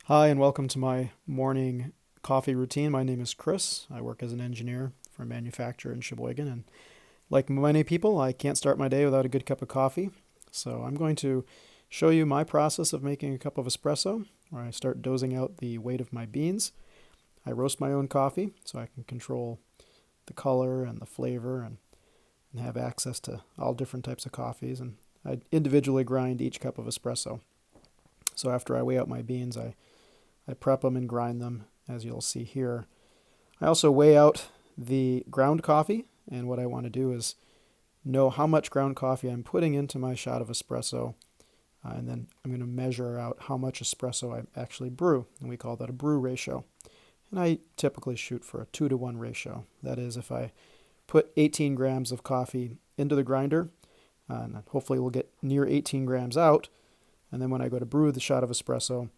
Hi, and welcome to my morning coffee routine. My name is Chris. I work as an engineer for a manufacturer in Sheboygan, and like many people, I can't start my day without a good cup of coffee. So I'm going to show you my process of making a cup of espresso, where I start dosing out the weight of my beans. I roast my own coffee so I can control the color and the flavor and have access to all different types of coffees. And I individually grind each cup of espresso. So after I weigh out my beans, I prep them and grind them, as you'll see here. I also weigh out the ground coffee, and what I want to do is know how much ground coffee I'm putting into my shot of espresso, and then I'm going to measure out how much espresso I actually brew, and we call that a brew ratio. And I typically shoot for a 2-to-1 ratio. That is, if I put 18 grams of coffee into the grinder, and hopefully we'll get near 18 grams out, and then when I go to brew the shot of espresso,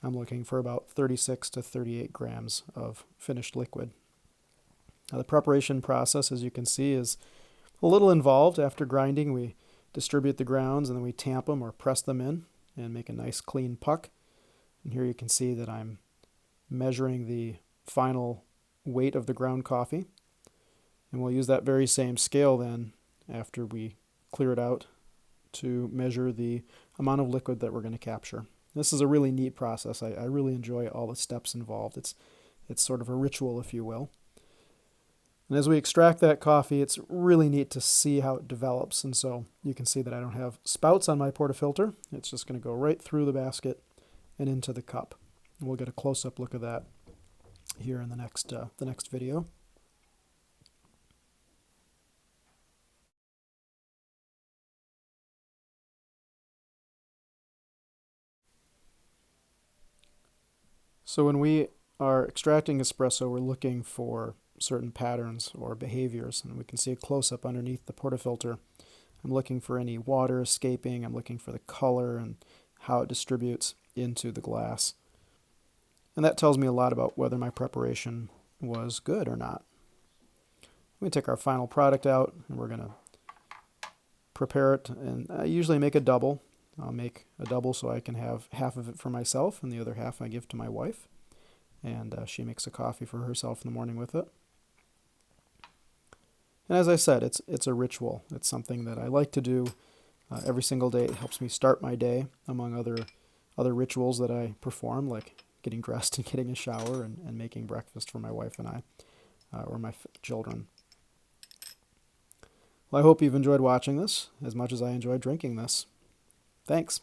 I'm looking for about 36 to 38 grams of finished liquid. Now, the preparation process, as you can see, is a little involved. After grinding, we distribute the grounds and then we tamp them or press them in and make a nice clean puck. And here you can see that I'm measuring the final weight of the ground coffee. And we'll use that very same scale then after we clear it out to measure the amount of liquid that we're going to capture. This is a really neat process. I really enjoy all the steps involved. It's sort of a ritual, if you will. And as we extract that coffee, it's really neat to see how it develops. And so you can see that I don't have spouts on my portafilter. It's just going to go right through the basket and into the cup. And we'll get a close-up look of that here in the next video. So when we are extracting espresso, we're looking for certain patterns or behaviors, and we can see a close-up underneath the portafilter. I'm looking for any water escaping. I'm looking for the color and how it distributes into the glass. And that tells me a lot about whether my preparation was good or not. We take our final product out, and we're going to prepare it, and I usually make a double. I'll make a double so I can have half of it for myself, and the other half I give to my wife. And she makes a coffee for herself in the morning with it. And as I said, it's a ritual. It's something that I like to do every single day. It helps me start my day, among other rituals that I perform, like getting dressed and getting a shower and making breakfast for my wife and I, or my children. Well, I hope you've enjoyed watching this as much as I enjoyed drinking this. Thanks.